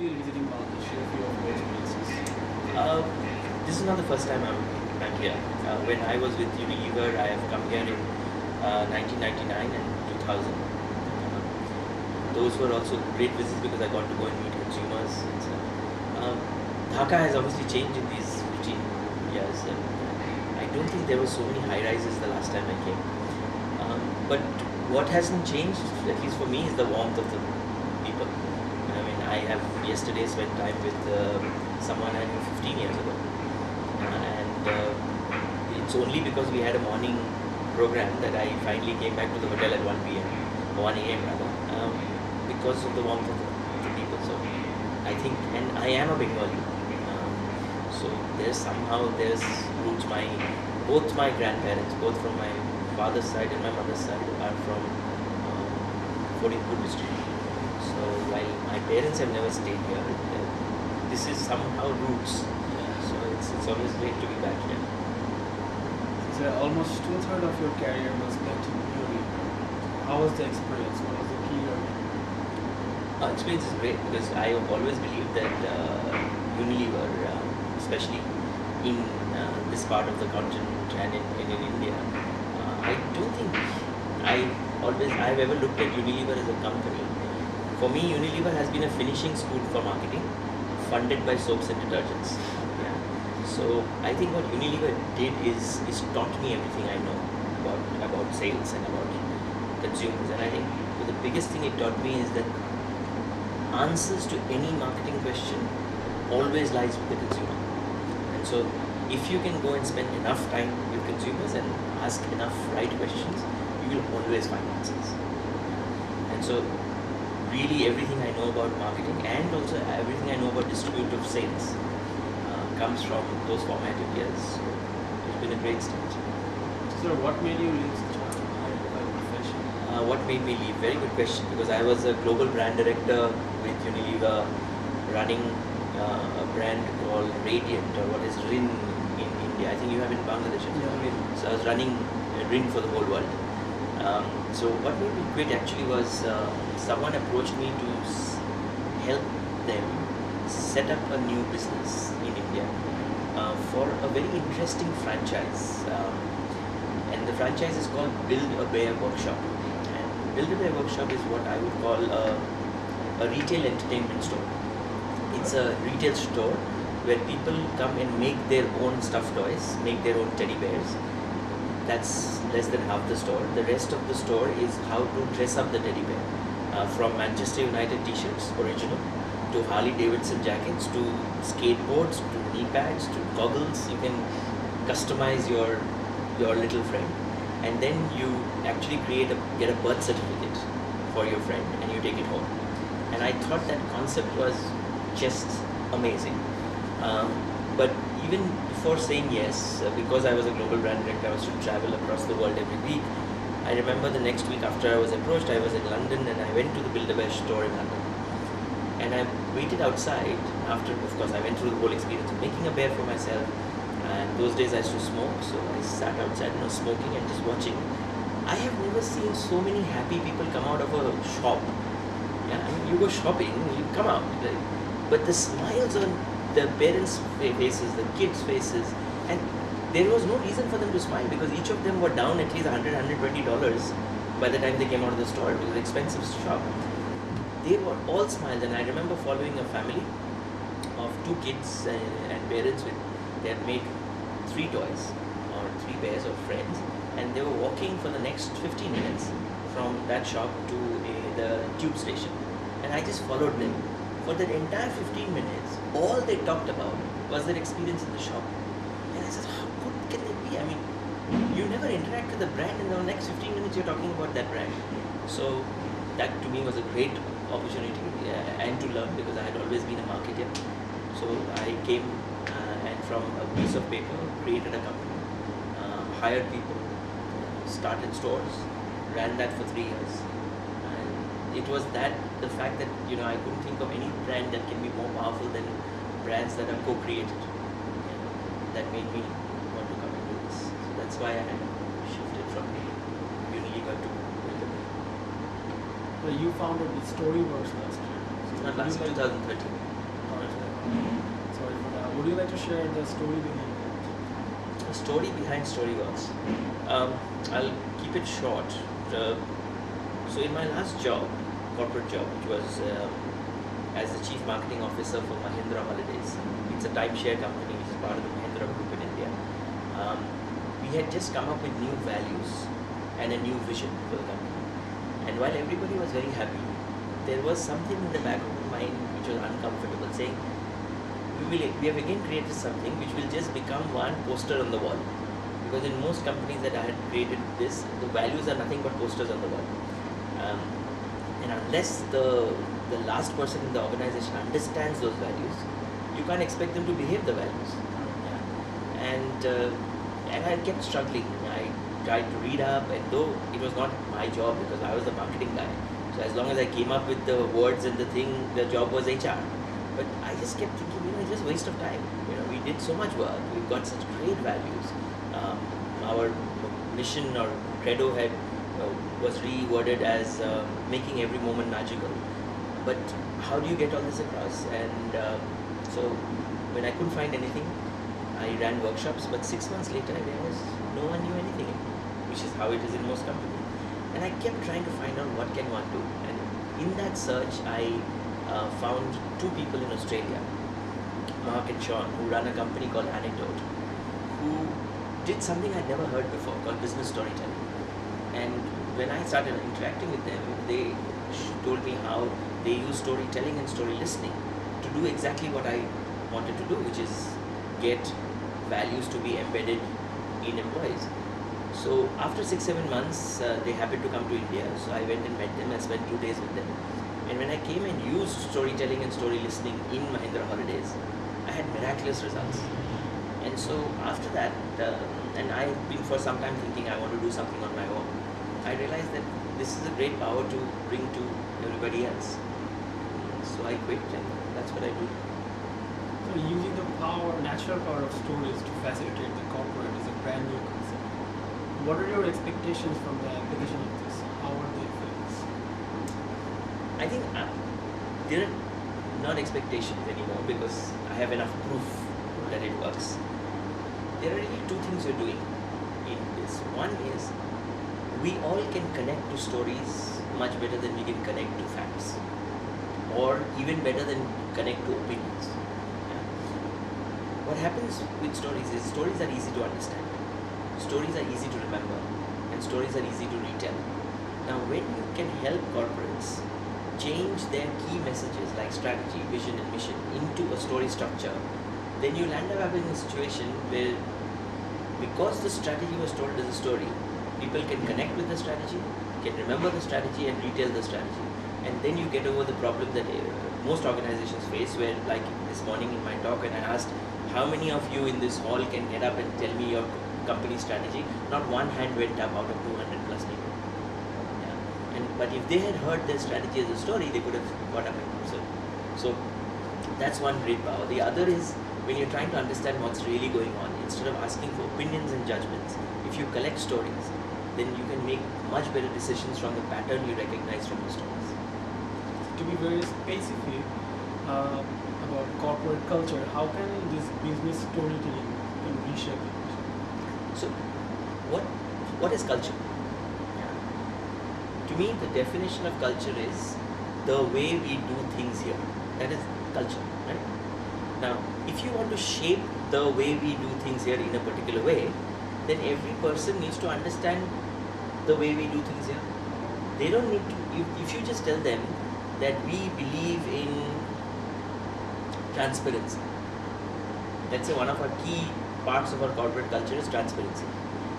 feel visiting Bangladesh? Share a few of your experiences. Uh, this is not the first time I'm here. When I was with Unilever, I have come here in 1999 and 2000. Those were also great visits because I got to go and meet consumers. And so, Dhaka has obviously changed in these 15 years. And I don't think there were so many high rises the last time I came. But what hasn't changed, at least for me, is the warmth of the people. I mean, I have yesterday spent time with someone I knew 15 years ago. And it's only because we had a morning program that I finally came back to the hotel at 1 p.m. or 1 a.m. rather, because of the warmth of the people. So I think, and I am a Bengali. So there's roots. Both my grandparents, both from my father's side and my mother's side, are from Fordinpur district. So while my parents have never stayed here, this is somehow roots. So it's always great to be back here. So almost 2/3 of your career was spent in Europe. How was the experience? What was the key learning? Experience is great because I have always believed that Unilever, especially in this part of the continent and in India, I don't think I've ever looked at Unilever as a company. For me, Unilever has been a finishing school for marketing, funded by soaps and detergents. Yeah. So I think what Unilever did is taught me everything I know about sales and about consumers. And I think the biggest thing it taught me is that answers to any marketing question always lies with the consumer. And so if you can go and spend enough time with consumers and ask enough right questions, you will always find answers. And so really everything I know about marketing and also everything I know about distributive sales comes from those formative years. So it's been a great start. So what made you leave such a high-profile profession? What made me leave? Very good question, because I was a global brand director with Unilever, running a brand called Radiant, or what is Rin in India. I think you have in Bangladesh. Yeah. So I was running Rin for the whole world. So what made me quit actually was someone approached me to help them set up a new business in India for a very interesting franchise. And the franchise is called Build a Bear Workshop. And Build a Bear Workshop is what I would call a retail entertainment store. It's a retail store where people come and make their own stuffed toys, make their own teddy bears. That's less than half the store. The rest of the store is how to dress up the teddy bear. From Manchester United t-shirts, original, to Harley Davidson jackets, to skateboards, to knee pads, to goggles. You can customize your little friend, and then you actually get a birth certificate for your friend, and you take it home. And I thought that concept was just amazing. But even before saying yes, because I was a global brand director, I was to travel across the world every week. I remember the next week after I was approached, I was in London and I went to the Build-A-Bear store in London. And I waited outside after, of course, I went through the whole experience of making a bear for myself. And those days I used to smoke, so I sat outside, smoking and just watching. I have never seen so many happy people come out of a shop. Yeah, I mean, you go shopping, you come out, but the smiles on the parents' faces, the kids' faces, and there was no reason for them to smile because each of them were down at least $100, $120 by the time they came out of the store. It was an expensive shop. They were all smiles, and I remember following a family of 2 kids and parents they had made 3 toys or 3 bears of friends, and they were walking for the next 15 minutes from that shop to the tube station, and I just followed them. For that entire 15 minutes, all they talked about was their experience in the shop. And I said, how good can it be? I mean, you never interact with the brand, and in the next 15 minutes you're talking about that brand. So that to me was a great opportunity and to learn, because I had always been a marketer. So I came and from a piece of paper created a company, hired people, started stores, ran that for 3 years. And it was the fact that I couldn't think of any brand that can be more powerful than brands that are co-created, that made me want to come and do this. So that's why I shifted from Unilever to Build-A-Bear. You founded the Storyverse last year. So Not last, 2013. Sorry for that. Would you like to share the story behind it? The story behind Storyworks. I'll keep it short. So in my last job, corporate job, which was as the chief marketing officer for Mahindra Holidays. It's a timeshare company which is part of the Mahindra Group in India. We had just come up with new values and a new vision for the company. And while everybody was very happy, there was something in the back of my mind which was uncomfortable, saying, we have again created something which will just become one poster on the wall. Because in most companies that I had created this, the values are nothing but posters on the wall. And unless the last person in the organization understands those values, you can't expect them to behave the values. Yeah. And I kept struggling. I tried to read up, and though it was not my job because I was the marketing guy, so as long as I came up with the words and the thing, the job was HR. But I just kept thinking, it's just a waste of time. We did so much work. We've got such great values. Our mission or credo was reworded as making every moment magical. But how do you get all this across? And so when I couldn't find anything, I ran workshops. But 6 months later, I realized no one knew anything, which is how it is in most companies. And I kept trying to find out what can one do. And in that search, I found two people in Australia, Mark and Sean, who run a company called Anecdote, who did something I'd never heard before called business storytelling. And when I started interacting with them, they told me how they use storytelling and story listening to do exactly what I wanted to do, which is get values to be embedded in employees. So after 6-7 months, they happened to come to India. So I went and met them and spent 2 days with them. And when I came and used storytelling and story listening in Mahindra Holidays, I had miraculous results. And so after that, and I've been for some time thinking I want to do something on my own, I realized that this is a great power to bring to everybody else. So I quit, and that's what I do. So using the natural power of stories to facilitate the corporate is a brand new concept. What are your expectations from the application of this? How are they fixed? I think there are not expectations anymore because I have enough proof that it works. There are really two things you're doing in this. One is we all can connect to stories much better than we can connect to facts, or even better than connect to opinions. Yeah. What happens with stories is stories are easy to understand, stories are easy to remember, and stories are easy to retell. Now when you can help corporates change their key messages like strategy, vision and mission into a story structure, then you'll end up having a situation where, because the strategy was told as a story, people can connect with the strategy, can remember the strategy and retell the strategy. And then you get over the problem that most organizations face, where like this morning in my talk, and I asked how many of you in this hall can get up and tell me your company strategy, not one hand went up out of 200 plus people. But if they had heard their strategy as a story, they could have got up and answered. So that's one great power. The other is when you're trying to understand what's really going on, instead of asking for opinions and judgments, if you collect stories, then you can make much better decisions from the pattern you recognize from the stories. To be very specific about corporate culture, how can this business storytelling reshape it? So what is culture? To me, the definition of culture is the way we do things here. That is culture, right? Now, if you want to shape the way we do things here in a particular way, then every person needs to understand the way we do things here. They don't need to, if you just tell them that we believe in transparency. Let's say one of our key parts of our corporate culture is transparency.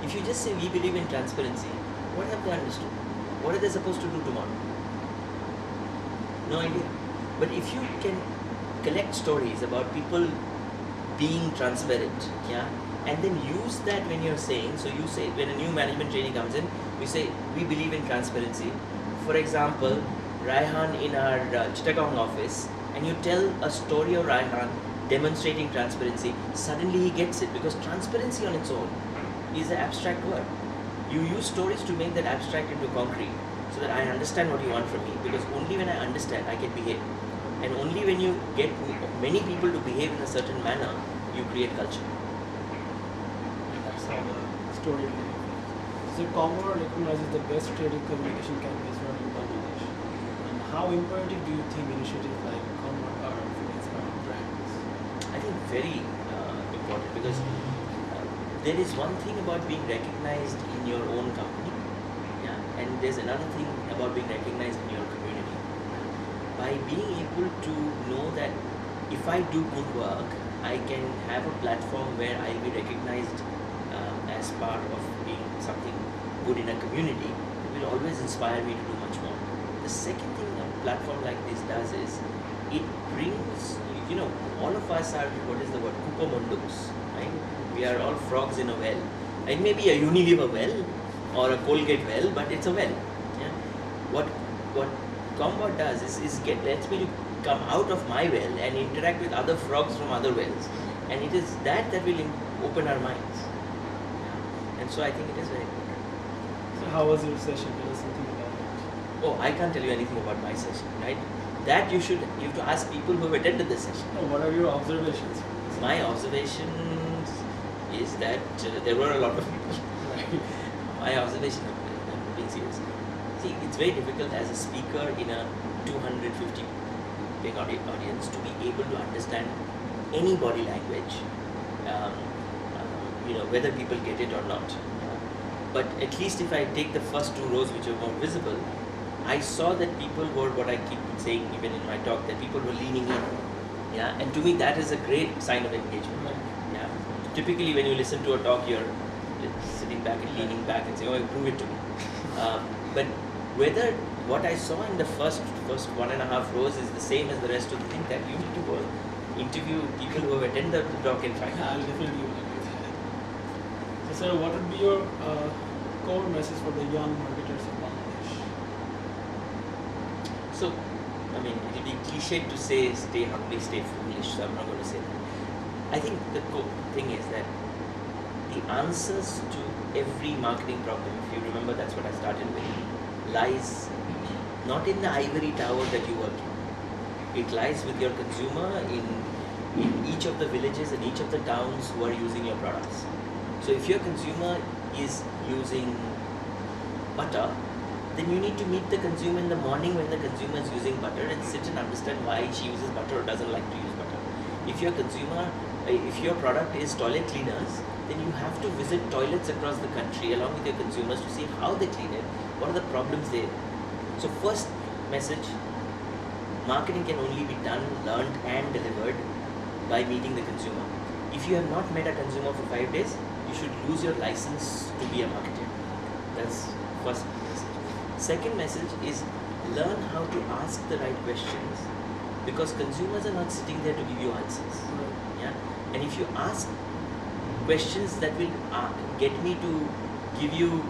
If you just say we believe in transparency, what have they understood? What are they supposed to do tomorrow? No idea. But if you can collect stories about people being transparent, yeah, and then use that when you're saying, so you say, when a new management trainee comes in, we say, we believe in transparency. For example, Raihan in our Chittagong office, and you tell a story of Raihan demonstrating transparency, suddenly he gets it, because transparency on its own is an abstract word. You use stories to make that abstract into concrete, so that I understand what you want from me, because only when I understand I can behave. And only when you get many people to behave in a certain manner, you create culture. That's how the story really is. So Convey recognizes the best trading communication campaigns run in Bangladesh. And how imperative do you think initiatives like Convey are for inspiring brands? I think very important, because there is one thing about being recognized in your own company, yeah, and there's another thing about being recognized in your community. By being able to know that if I do good work, I can have a platform where I'll be recognized as part of being something good in a community, it will always inspire me to do much more. The second thing a platform like this does is it brings, all of us are, what is the word, Kupamunduks, right? We are all frogs in a well. It may be a Unilever well or a Colgate well, but it's a well. Yeah? What Combat does is lets me to come out of my well and interact with other frogs from other wells, and it is that will open our minds. Yeah? And so I think it is very important. So how was your session? Tell us something about it. Oh, I can't tell you anything about my session, right? That you have to ask people who have attended the session. Oh, what are your observations? My observations is that there were a lot of people. Right. My observation, I'm being serious. See, it's very difficult as a speaker in a 250 big audience to be able to understand any body language, whether people get it or not. But at least if I take the first two rows, which are more visible, I saw that people were, what I keep saying even in my talk, that people were leaning in. Yeah, and to me that is a great sign of engagement. Right. Yeah. Typically when you listen to a talk, you're sitting back and leaning back and saying, "Oh, prove it to me." But whether what I saw in the first 1.5 rows is the same as the rest of the thing, that you need to go interview people who have attended the talk and find Yeah, out. I'll definitely look at that. So, sir, what would be your core message for the young marketers in Bangladesh? So, I mean, it would be cliched to say stay hungry, stay foolish, so I'm not going to say that. I think the thing is that the answers to every marketing problem, if you remember, that's what I started with, lies not in the ivory tower that you work in. It lies with your consumer in each of the villages and each of the towns who are using your products. So if your consumer is using butter, then you need to meet the consumer in the morning when the consumer is using butter and sit and understand why she uses butter or doesn't like to use butter. If your product is toilet cleaners, then you have to visit toilets across the country along with your consumers to see how they clean it, what are the problems there. So first message, marketing can only be done, learned and delivered by meeting the consumer. If you have not met a consumer for 5 days, you should lose your license to be a marketer. That's first message. Second message is learn how to ask the right questions, because consumers are not sitting there to give you answers. Yeah? And if you ask questions that will get me to give you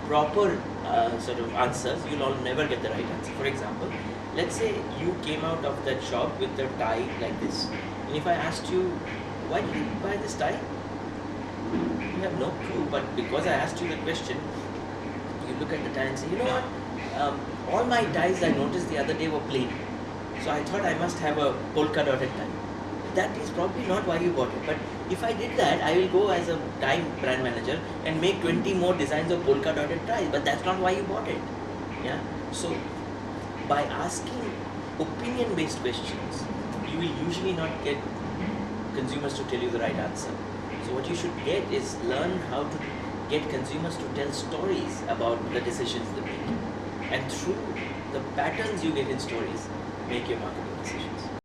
proper sort of answers, you'll all never get the right answer. For example, let's say you came out of that shop with a tie like this, and if I asked you, why did you buy this tie? You have no clue, but because I asked you the question, you look at the tie and say, you know what, all my ties I noticed the other day were plain, so I thought I must have a polka dotted tie. That is probably not why you bought it. But if I did that, I will go as a tie brand manager and make 20 more designs of polka dotted ties, but that's not why you bought it. Yeah. So by asking opinion based questions, you will usually not get consumers to tell you the right answer. So what you should get is learn how to get consumers to tell stories about the decisions they make, and through the patterns you get in stories, make your marketing decisions.